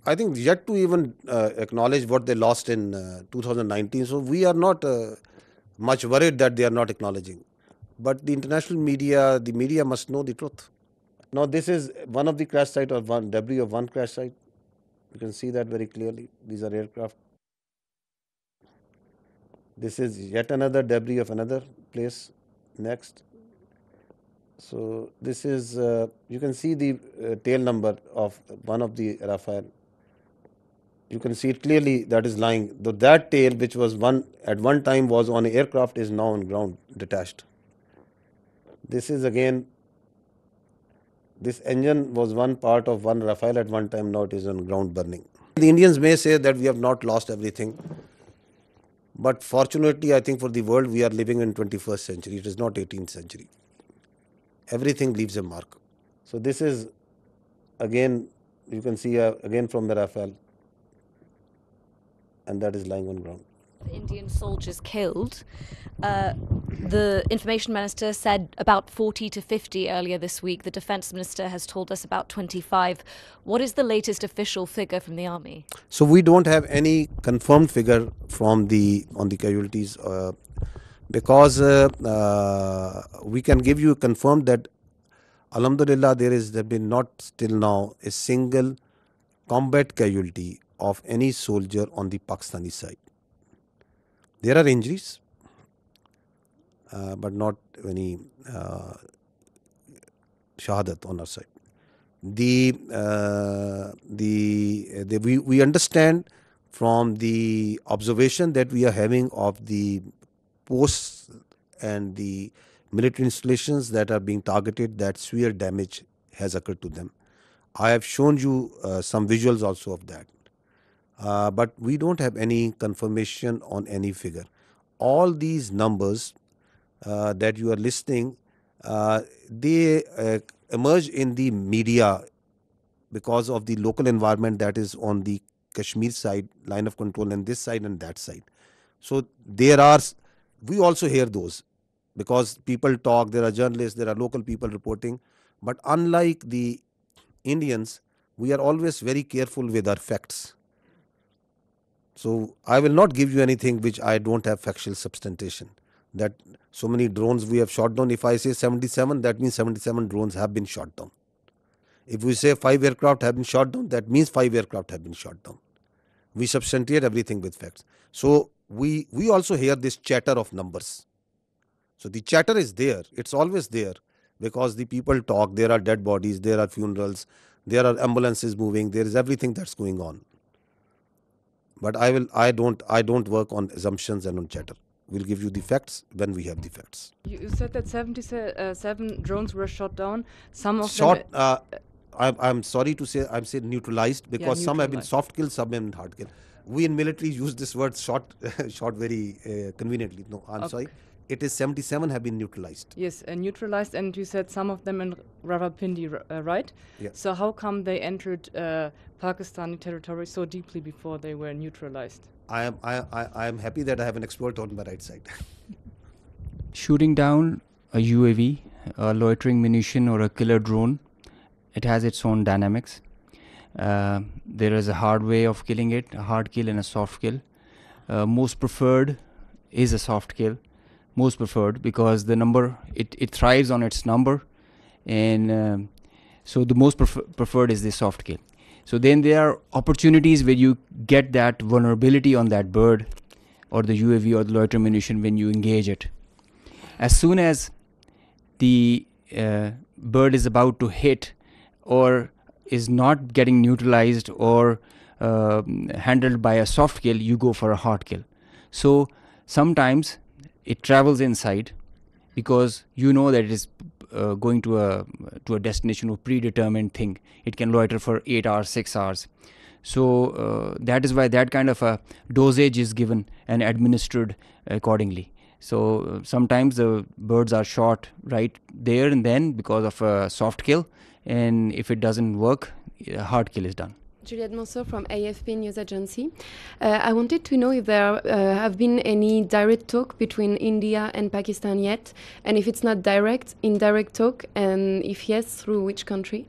I think, yet to even acknowledge what they lost in 2019. So we are not much worried that they are not acknowledging. But the international media, the media must know the truth. Now, this is one of the crash site or one debris of one crash site. You can see that very clearly. These are aircraft. This is yet another debris of another place. Next. So this is, you can see the tail number of one of the Rafale. You can see it clearly that is lying. Though that tail, which was at one time was on an aircraft, is now on ground, detached. This is again, this engine was one part of one Rafale at one time, now it is on ground burning. The Indians may say that we have not lost everything. But fortunately, I think for the world, we are living in 21st century. It is not 18th century. Everything leaves a mark. So this is, again, you can see again from the Rafale. And that is lying on ground. Indian soldiers killed. The information minister said about 40 to 50 earlier this week. The defense minister has told us about 25. What is the latest official figure from the army? So we don't have any confirmed figure from on the casualties because we can give you confirmed that Alhamdulillah there has been not till now a single combat casualty of any soldier on the Pakistani side. There are injuries, but not any shahadat on our side. We understand from the observation that we are having of the posts and the military installations that are being targeted, that severe damage has occurred to them. I have shown you some visuals also of that. But we don't have any confirmation on any figure. All these numbers that you are listing, they emerge in the media because of the local environment that is on the Kashmir side, line of control, and this side and that side. So we also hear those because people talk, there are journalists, there are local people reporting. But unlike the Indians, we are always very careful with our facts. So I will not give you anything which I don't have factual substantiation. That so many drones we have shot down. If I say 77, that means 77 drones have been shot down. If we say 5 aircraft have been shot down, that means 5 aircraft have been shot down. We substantiate everything with facts. So we also hear this chatter of numbers. So the chatter is there. It's always there because the people talk. There are dead bodies. There are funerals. There are ambulances moving. There is everything that's going on. But I don't work on assumptions and on chatter. We'll give you the facts when we have the facts. You said that 77 drones were shot down. Some of them. I'm sorry to say, I'm saying neutralized because some have been soft kill, some have been hard kill. We in military use this word shot very conveniently. No, I'm sorry. It is 77 have been neutralized. Yes, neutralized, and you said some of them in Rawalpindi, right? Yeah. So how come they entered Pakistani territory so deeply before they were neutralized? I am happy that I have an expert on my right side. Shooting down a UAV, a loitering munition, or a killer drone, it has its own dynamics. There is a hard way of killing it, a hard kill and a soft kill. Most preferred is a soft kill. Most preferred because the number, it thrives on its number, and so the most preferred is the soft kill. So then there are opportunities where you get that vulnerability on that bird or the UAV or the loiter munition when you engage it. As soon as the bird is about to hit or is not getting neutralized or handled by a soft kill, you go for a hard kill. So sometimes it travels inside because you know that it is going to a destination or predetermined thing. It can loiter for 8 hours, 6 hours. So that is why that kind of a dosage is given and administered accordingly. So sometimes the birds are shot right there and then because of a soft kill, and if it doesn't work, a hard kill is done. Juliette Monceau from AFP News Agency. I wanted to know if there have been any direct talk between India and Pakistan yet, and if it's not direct, indirect talk, and if yes, through which country?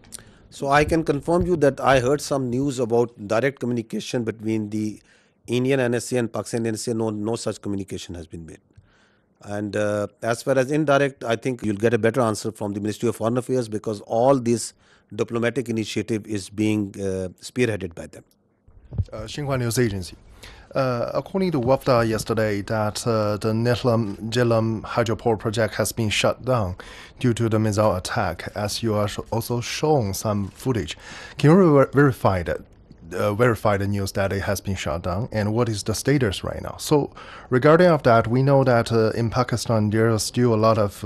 So I can confirm you that I heard some news about direct communication between the Indian NSA and Pakistan NSA. No such communication has been made. And as far as indirect, I think you'll get a better answer from the Ministry of Foreign Affairs, because all this diplomatic initiative is being spearheaded by them. Xinhua News Agency. According to WAFDA yesterday, that the Netlam Jelam hydropower project has been shut down due to the missile attack, as you are also shown some footage. Can you verify the news that it has been shut down, and what is the status right now? So regarding of that, we know that in Pakistan there are still a lot of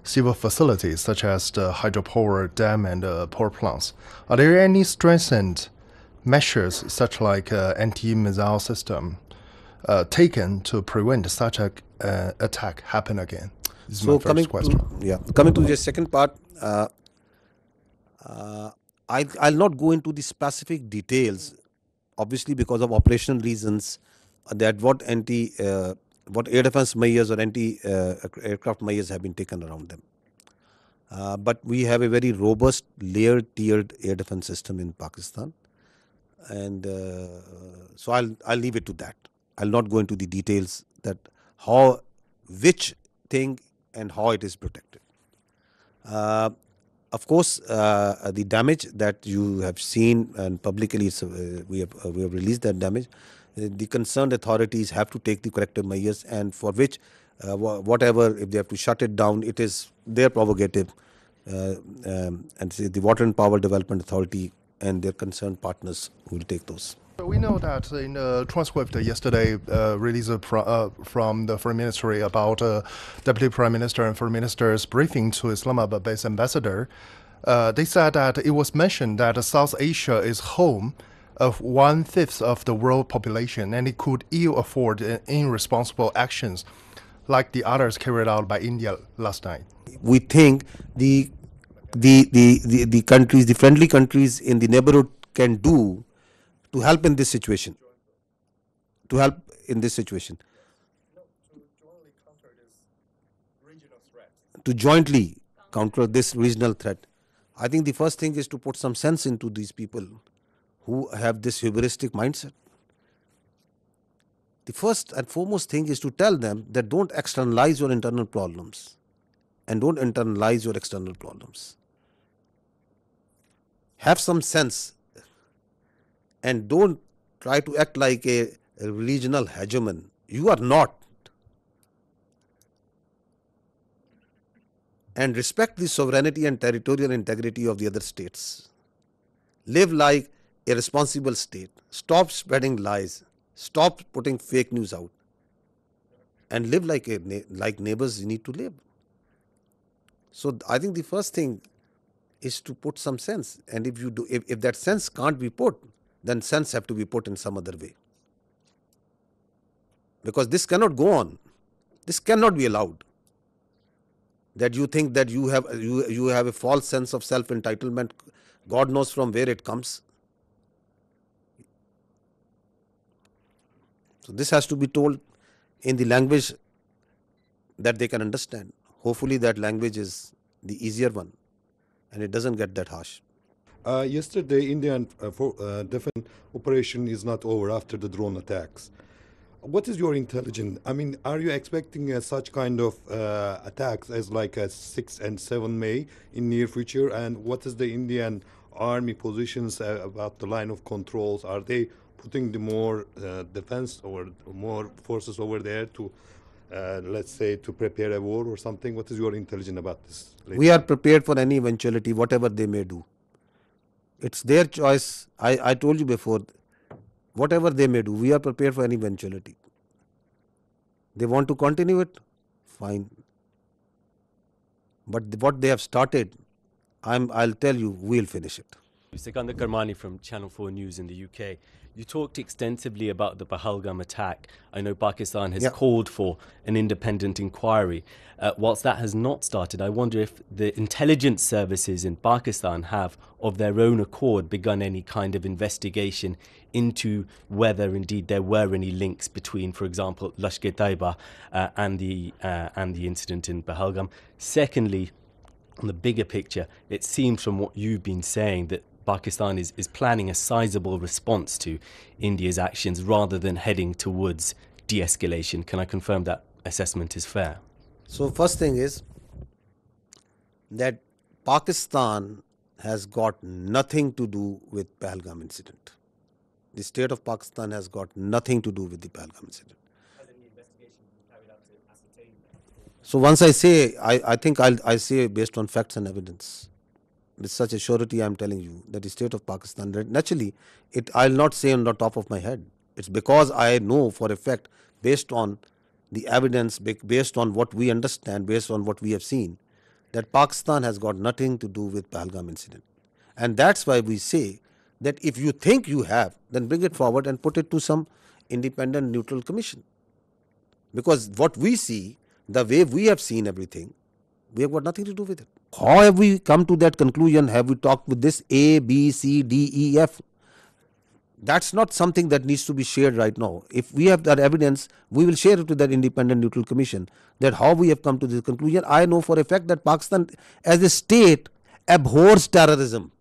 civil facilities such as the hydropower dam and power plants. Are there any strengthened measures such like anti-missile system taken to prevent such a attack happen again? This is my first question. Coming to the second part, I'll not go into the specific details, obviously because of operational reasons, that what air defense measures or anti-aircraft measures have been taken around them. But we have a very robust layered tiered air defense system in Pakistan. And so I'll leave it to that. I'll not go into the details that which thing and how it is protected. Of course, the damage that you have seen and publicly we have released that damage. The concerned authorities have to take the corrective measures, and for which whatever, if they have to shut it down, it is their prerogative, and say the Water and Power Development Authority and their concerned partners will take those. We know that in the transcript yesterday released from the Foreign Ministry about Deputy Prime Minister and Foreign Minister's briefing to Islamabad-based ambassador, they said that it was mentioned that South Asia is home of 1/5 of the world population, and it could ill afford irresponsible actions like the others carried out by India last night. We think the countries, the friendly countries in the neighborhood can do to help in this situation. To jointly counter this regional threat. I think the first thing is to put some sense into these people who have this hubristic mindset. The first and foremost thing is to tell them that don't externalize your internal problems and don't internalize your external problems. Have some sense and don't try to act like a regional hegemon. You are not. And respect the sovereignty and territorial integrity of the other states. Live like a responsible state. Stop spreading lies. Stop putting fake news out. And live like neighbors need to live. So I think the first thing is to put some sense. And if that sense can't be put, then sense have to be put in some other way. Because this cannot go on. This cannot be allowed. That you think that you have a false sense of self-entitlement, God knows from where it comes. So this has to be told in the language that they can understand. Hopefully that language is the easier one and it doesn't get that harsh. Yesterday, Indian defense operation is not over after the drone attacks. What is your intelligence? I mean, are you expecting such kind of attacks as like a 6 and 7 May in near future? And what is the Indian army positions about the line of controls? Are they putting the more defense or more forces over there to, let's say, to prepare a war or something? What is your intelligence about this? We are prepared for any eventuality, whatever they may do. It's their choice. I told you before, whatever they may do, we are prepared for any eventuality. They want to continue it, fine. But what they have started, I'll tell you, we'll finish it. Sikandar Karmani from Channel 4 News in the UK. You talked extensively about the Pahalgam attack. I know Pakistan has called for an independent inquiry. Whilst that has not started, I wonder if the intelligence services in Pakistan have, of their own accord, begun any kind of investigation into whether indeed there were any links between, for example, Lashkar-e-Taiba and the incident in Pahalgam. Secondly, on the bigger picture, it seems from what you've been saying that Pakistan is planning a sizable response to India's actions rather than heading towards de-escalation. Can I confirm that assessment is fair? So first thing is that Pakistan has got nothing to do with Pahalgam incident. The state of Pakistan has got nothing to do with the Pahalgam incident. Has any investigation been carried out to ascertain that? So once I say, I think I say based on facts and evidence. With such a surety, I am telling you that the state of Pakistan, naturally, I'll not say on the top of my head. It's because I know for a fact, based on the evidence, based on what we understand, based on what we have seen, that Pakistan has got nothing to do with Pahalgam incident. And that's why we say that if you think you have, then bring it forward and put it to some independent neutral commission. Because what we see, the way we have seen everything, we have got nothing to do with it. How have we come to that conclusion? Have we talked with this A, B, C, D, E, F? That's not something that needs to be shared right now. If we have that evidence, we will share it to that independent neutral commission, that how we have come to this conclusion. I know for a fact that Pakistan as a state abhors terrorism.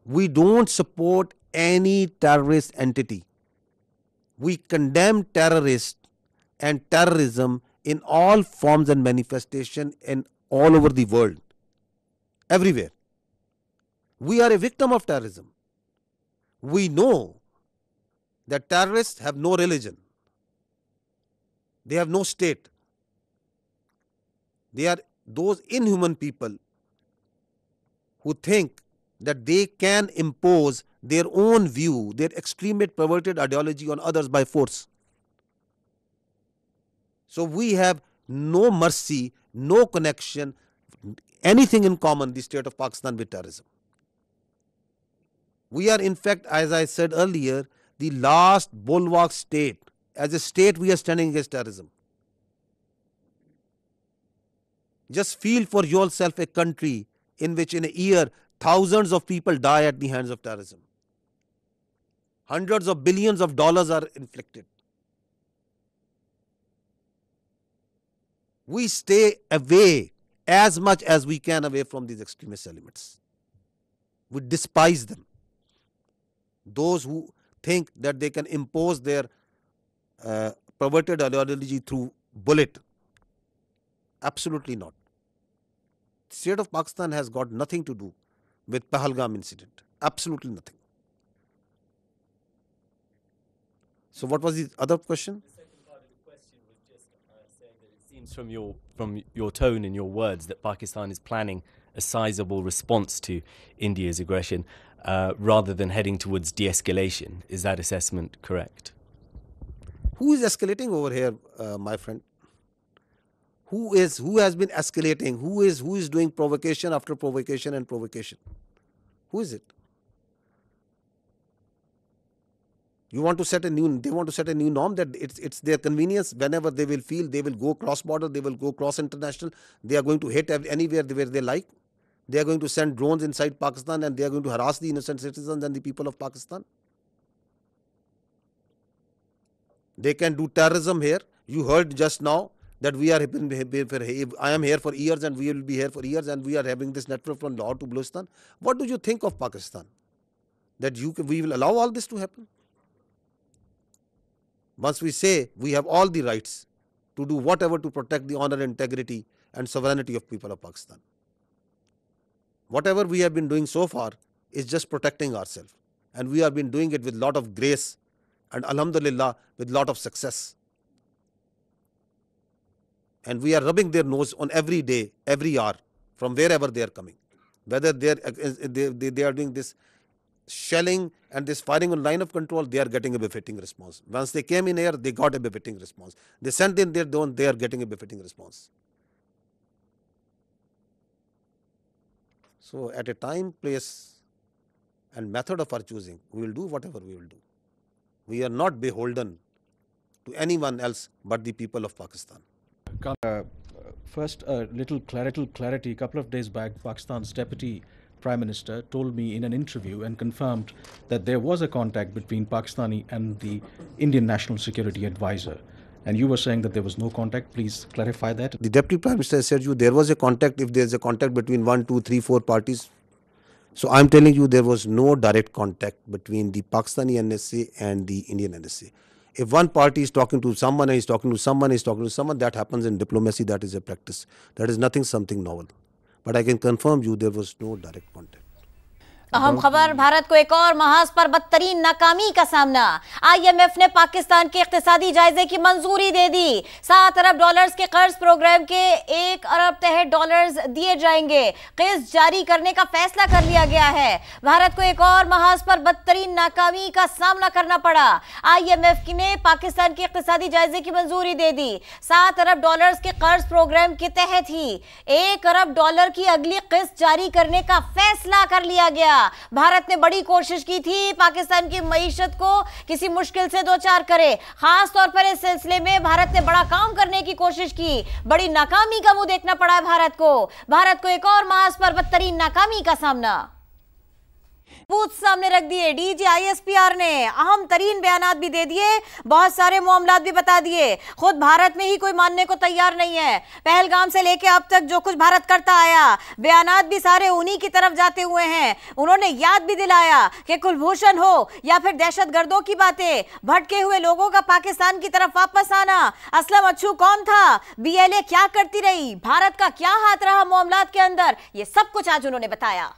We don't support any terrorist entity. We condemn terrorists and terrorism in all forms and manifestation in all over the world, everywhere. We are a victim of terrorism. We know that terrorists have no religion. They have no state. They are those inhuman people who think that they can impose their own view, their extremist perverted ideology on others by force. So we have no mercy, no connection, anything in common, the state of Pakistan, with terrorism. We are, in fact, as I said earlier, the last bulwark state. As a state, we are standing against terrorism. Just feel for yourself a country in which in a year thousands of people die at the hands of terrorism. Hundreds of billions of dollars are inflicted. We stay away as much as we can away from these extremist elements. We despise them. Those who think that they can impose their perverted ideology through bullet. Absolutely not. The state of Pakistan has got nothing to do with Pahalgam incident. Absolutely nothing. So what was the other question? The second part of the question was just saying that it seems from your tone and your words that Pakistan is planning a sizable response to India's aggression rather than heading towards de-escalation. Is that assessment correct? Who is escalating over here, my friend? Who has been escalating? Who is doing provocation after provocation and provocation? Who is it? They want to set a new norm that it's their convenience. Whenever they will feel, they will go cross border, they will go cross international. They are going to hit anywhere where they like. They are going to send drones inside Pakistan and they are going to harass the innocent citizens and the people of Pakistan. They can do terrorism here. You heard just now that I am here for years and we will be here for years and we are having this network from Lahore to Balochistan. What do you think of Pakistan? That we will allow all this to happen? Once we say we have all the rights to do whatever to protect the honor, integrity and sovereignty of people of Pakistan. Whatever we have been doing so far is just protecting ourselves. And we have been doing it with lot of grace and alhamdulillah with lot of success. And we are rubbing their nose on every day, every hour, from wherever they are coming. Whether they are doing this shelling and this firing on line of control, they are getting a befitting response. Once they came in here, they got a befitting response. They sent in their drone, they are getting a befitting response. So at a time, place and method of our choosing, we will do whatever we will do. We are not beholden to anyone else but the people of Pakistan. First, a little clarity. A couple of days back, Pakistan's Deputy Prime Minister told me in an interview and confirmed that there was a contact between Pakistani and the Indian National Security Advisor. and you were saying that there was no contact. Please clarify that. The Deputy Prime Minister said you there was a contact. If there is a contact between 1, 2, 3, 4 parties, so I'm telling you there was no direct contact between the Pakistani NSA and the Indian NSA. If one party is talking to someone and is talking to someone, that happens in diplomacy. That is a practice. That is something novel. But I can confirm you there was no direct contact. अहम खबर, भारत को एक और महाज पर बदतरीन नाकामी का सामना। IMF ने पाकिस्तान के इक्तिसादी जायजे की मंजूरी दे दी। 7 अरब डॉलर्स के कर्ज प्रोग्राम के 1 अरब तहत डॉलर्स दिए जाएंगे। किस्त जारी करने का फैसला कर लिया गया है। भारत को एक और महाज पर बदतरीन नाकामी का सामना करना पड़ा। IMF ने पाकिस्तान के इक्तिसादी जायजे की मंजूरी दे दी। 7 अरब डॉलर्स के कर्ज प्रोग्राम के तहत ही 1 अरब डॉलर की अगली किस्त जारी करने का फैसला कर लिया गया। भारत ने बड़ी कोशिश की थी पाकिस्तान की मईशत को किसी मुश्किल से दो चार करे। खास तौर पर इस सिलसिले में भारत ने बड़ा काम करने की कोशिश की। बड़ी नाकामी का मुंह देखना पड़ा है भारत को एक और महाज पर बदतरीन नाकामी का सामना सामने रख दिए। DG ISPR ने अहम तरीन बयानात भी दे दिए, बहुत सारे मामलात भी बता दिए। खुद भारत में ही कोई मानने को तैयार नहीं है। पहलगाम से लेके अब तक जो कुछ भारत करता आया, बयानात भी सारे उन्हीं की तरफ जाते हुए हैं। उन्होंने याद भी दिलाया कि कुलभूषण हो या फिर दहशतगर्दों की बातें, भटके हुए लोगों का पाकिस्तान की तरफ वापस आना, असलम अच्छू कौन था, BLA क्या करती रही, भारत का क्या हाथ रहा मामलात के अंदर, ये सब कुछ आज उन्होंने बताया।